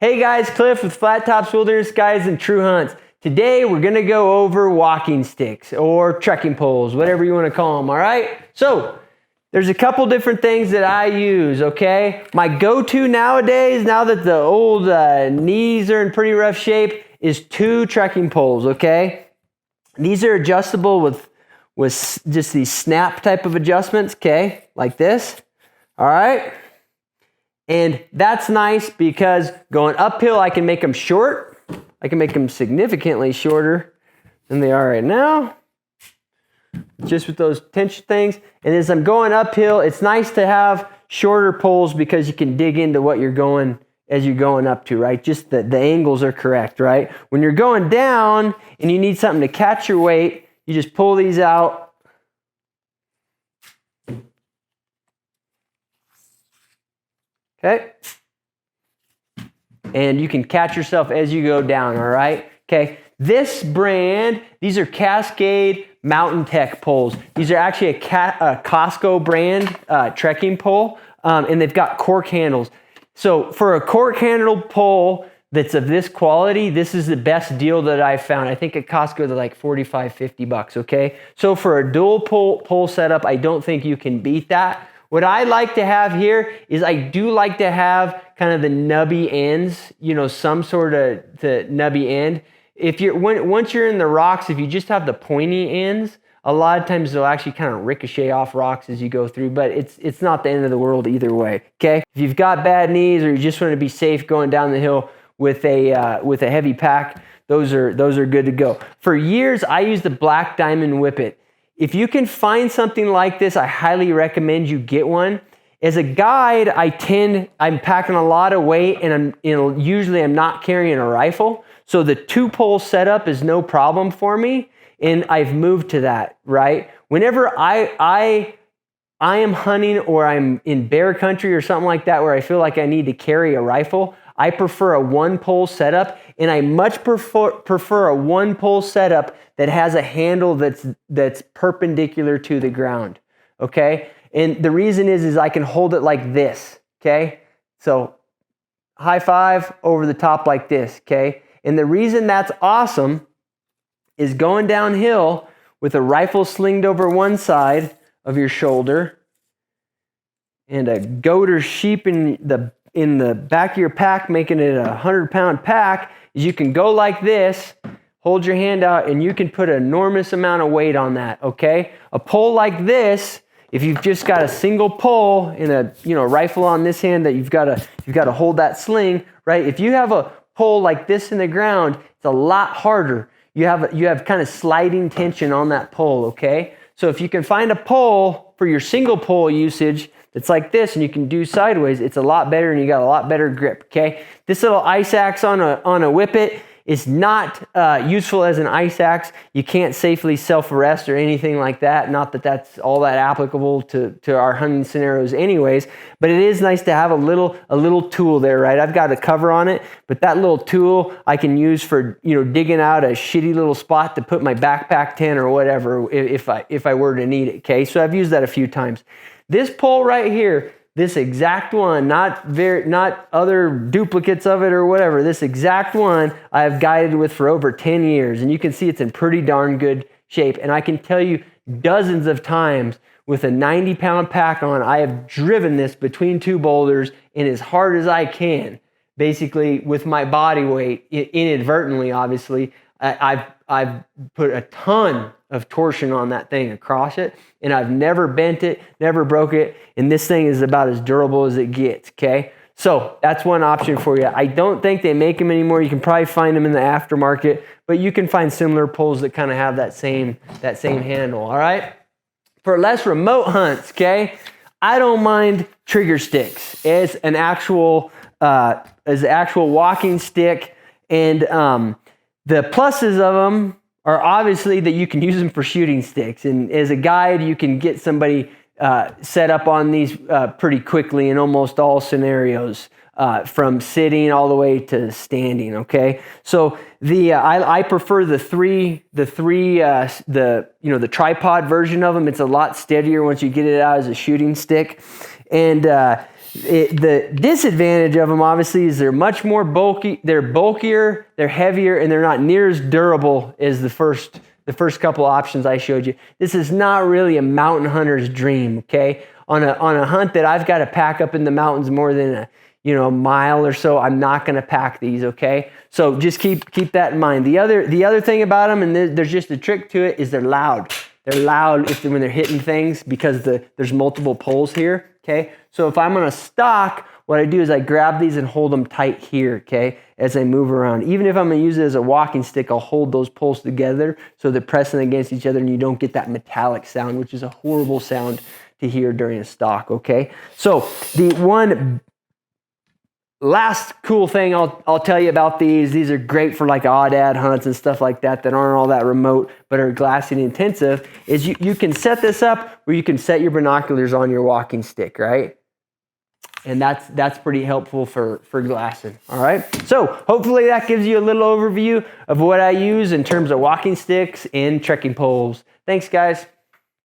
Hey guys, Cliff with Flat Tops Wilderness Guides and True Hunts. Today we're gonna go over walking sticks or trekking poles, whatever you wanna call them, all right? So, there's a couple different things that I use, okay? My go-to nowadays, now that the old knees are in pretty rough shape, is 2 trekking poles, okay? These are adjustable with just these snap type of adjustments, okay? Like this, all right? And that's nice because going uphill, I can make them short. I can make them significantly shorter than they are right now, just with those tension things. And as I'm going uphill, it's nice to have shorter poles because you can dig into what you're going as you're going up to, right? Just the angles are correct, right? When you're going down and you need something to catch your weight, you just pull these out. Okay, and you can catch yourself as you go down, all right? Okay, this brand, these are Cascade Mountain Tech poles. These are actually a Costco brand trekking pole, and they've got cork handles. So for a cork handled pole that's of this quality, this is the best deal that I've found. I think at Costco they're like $45-50, okay? So for a dual pole setup, I don't think you can beat that. What I like to have here is I do like to have kind of the nubby ends, you know, some sort of the nubby end. Once you're in the rocks, if you just have the pointy ends, a lot of times they'll actually kind of ricochet off rocks as you go through, but it's not the end of the world either way, okay? If you've got bad knees or you just want to be safe going down the hill with a heavy pack, those are good to go. For years, I used the Black Diamond Whippet. If you can find something like this, I highly recommend you get one. As a guide, I'm packing a lot of weight and usually I'm not carrying a rifle. So the 2-pole setup is no problem for me. And I've moved to that, right? Whenever I am hunting or I'm in bear country or something like that where I feel like I need to carry a rifle, I prefer a 1-pole setup, and I much prefer a 1-pole setup that has a handle that's perpendicular to the ground, okay? And the reason is I can hold it like this, okay? So high five over the top like this, okay? And the reason that's awesome is going downhill with a rifle slinged over one side of your shoulder and a goat or sheep in the back of your pack, making it a 100-pound pack, is you can go like this, hold your hand out, and you can put an enormous amount of weight on that, okay? A pole like this, if you've just got a single pole and a rifle on this hand that you've got to hold that sling, right? If you have a pole like this in the ground, it's a lot harder. You have kind of sliding tension on that pole, okay? So if you can find a pole for your single pole usage that's like this and you can do sideways, it's a lot better and you got a lot better grip, okay? This little ice axe on a whippet is not useful as an ice axe. You can't safely self-arrest or anything like that. Not that that's all that applicable to our hunting scenarios anyways, but it is nice to have a little tool there, right? I've got a cover on it, but that little tool I can use for, digging out a shitty little spot to put my backpack tent or whatever if I were to need it, okay? So I've used that a few times. This pole right here, this exact one, not other duplicates of it or whatever, this exact one I've guided with for over 10 years. And you can see it's in pretty darn good shape. And I can tell you dozens of times with a 90-pound pack on, I have driven this between 2 boulders and as hard as I can, basically with my body weight, inadvertently, obviously, I've put a ton of torsion on that thing across it, and I've never bent it, never broke it, and this thing is about as durable as it gets, okay? So that's one option for you. I don't think they make them anymore. You can probably find them in the aftermarket, but you can find similar poles that kind of have that same handle, all right? For less remote hunts, okay, I don't mind trigger sticks as an actual walking stick, and the pluses of them are obviously that you can use them for shooting sticks. And as a guide, you can get somebody set up on these pretty quickly in almost all scenarios, from sitting all the way to standing, okay? So I prefer the tripod version of them. It's a lot steadier once you get it out as a shooting stick. And The disadvantage of them, obviously, is they're much more bulky. They're bulkier, they're heavier, and they're not near as durable as the first couple options I showed you. This is not really a mountain hunter's dream, okay? On a hunt that I've got to pack up in the mountains more than a mile or so, I'm not going to pack these, okay? So just keep that in mind. The other thing about them, and there's just a trick to it, is they're loud. They're loud when they're hitting things because there's multiple poles here, okay? So if I'm on a stalk, what I do is I grab these and hold them tight here, okay, as I move around. Even if I'm going to use it as a walking stick, I'll hold those poles together so they're pressing against each other and you don't get that metallic sound, which is a horrible sound to hear during a stalk, okay? So the one last cool thing I'll tell you about these are great for like aoudad hunts and stuff like that aren't all that remote but are glassing intensive, is you can set this up where you can set your binoculars on your walking stick, right? And that's pretty helpful for glassing, all right? So hopefully that gives you a little overview of what I use in terms of walking sticks and trekking poles. Thanks, guys.